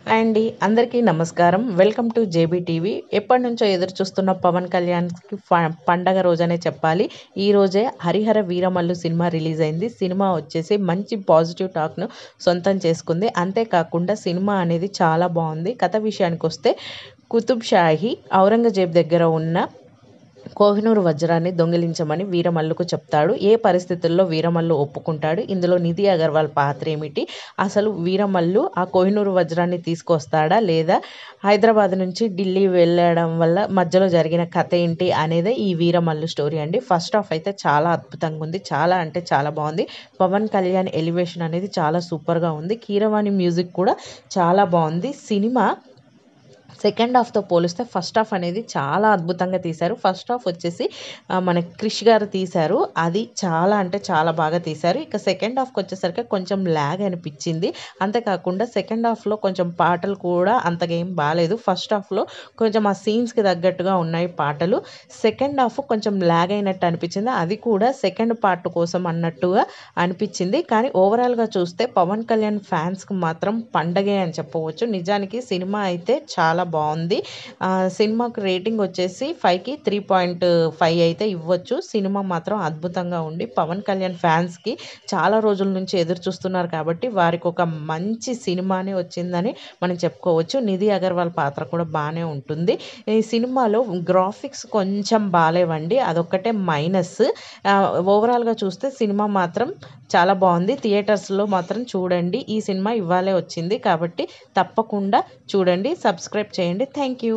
Hi అండి, అందరికీ నమస్కారం. Welcome to JB TV. ఎప్పటినుంచో ఎదురు చూస్తున్న పవన్ కళ్యాణ్కి పండగ రోజనే చెప్పాలి. ఈ రోజే హరిహర వీరమల్లు సినిమా రిలీజ్ అయింది. సినిమా వచ్చేసి మంచి పాజిటివ్ టాక్ను సొంతం చేసుకుంది. అంతేకాకుండా సినిమా అనేది చాలా బాగుంది. కథ విషయానికి వస్తే కుతుబ్ షాహీ ఔరంగజేబ్ దగ్గర ఉన్న కోహినూరు వజ్రాన్ని దొంగిలించమని వీరమల్లుకు చెప్తాడు. ఏ పరిస్థితుల్లో వీరమల్లు ఒప్పుకుంటాడు? ఇందులో నిధి అగర్వాల్ పాత్ర ఏమిటి? అసలు వీరమల్లు ఆ కోహినూరు వజ్రాన్ని తీసుకొస్తాడా, లేదా హైదరాబాద్ నుంచి ఢిల్లీ వెళ్ళడం వల్ల మధ్యలో జరిగిన కథ ఏంటి అనేది ఈ వీరమల్లు స్టోరీ అండి. ఫస్ట్ హాఫ్ అయితే చాలా అద్భుతంగా ఉంది. చాలా అంటే చాలా బాగుంది. పవన్ కళ్యాణ్ ఎలివేషన్ అనేది చాలా సూపర్గా ఉంది. కీరవాణి మ్యూజిక్ కూడా చాలా బాగుంది. సినిమా సెకండ్ హాఫ్తో పోలిస్తే ఫస్ట్ హాఫ్ అనేది చాలా అద్భుతంగా తీశారు. ఫస్ట్ హాఫ్ వచ్చేసి మన క్రిష్ గారు తీశారు. అది చాలా అంటే చాలా బాగా తీశారు. ఇక సెకండ్ హాఫ్కి వచ్చేసరికి కొంచెం ల్యాగ్ అనిపించింది. అంతేకాకుండా సెకండ్ హాఫ్లో కొంచెం పాటలు కూడా అంతగా ఏం బాగాలేదు. ఫస్ట్ హాఫ్లో కొంచెం ఆ సీన్స్కి తగ్గట్టుగా ఉన్నాయి పాటలు. సెకండ్ హాఫ్ కొంచెం ల్యాగ్ అయినట్టు అనిపించింది. అది కూడా సెకండ్ పార్ట్ కోసం అన్నట్టుగా అనిపించింది. కానీ ఓవరాల్గా చూస్తే పవన్ కళ్యాణ్ ఫ్యాన్స్కి మాత్రం పండగే అని చెప్పవచ్చు. నిజానికి సినిమా అయితే చాలా బాగుంది. సినిమాకు రేటింగ్ వచ్చేసి 5కి 3.5 అయితే ఇవ్వచ్చు. సినిమా మాత్రం అద్భుతంగా ఉండి పవన్ కళ్యాణ్ ఫ్యాన్స్కి చాలా రోజుల నుంచి ఎదురు చూస్తున్నారు కాబట్టి వారికి ఒక మంచి సినిమానే వచ్చిందని మనం చెప్పుకోవచ్చు. నిధి అగర్వాల్ పాత్ర కూడా బాగానే ఉంటుంది. ఈ సినిమాలో గ్రాఫిక్స్ కొంచెం బాగాలేవండి, అదొక్కటే మైనస్. ఓవరాల్గా చూస్తే సినిమా మాత్రం చాలా బాగుంది. థియేటర్స్లో మాత్రం చూడండి. ఈ సినిమా ఇవాళే వచ్చింది కాబట్టి తప్పకుండా చూడండి. సబ్స్క్రైబ్ చేయండి. Thank you.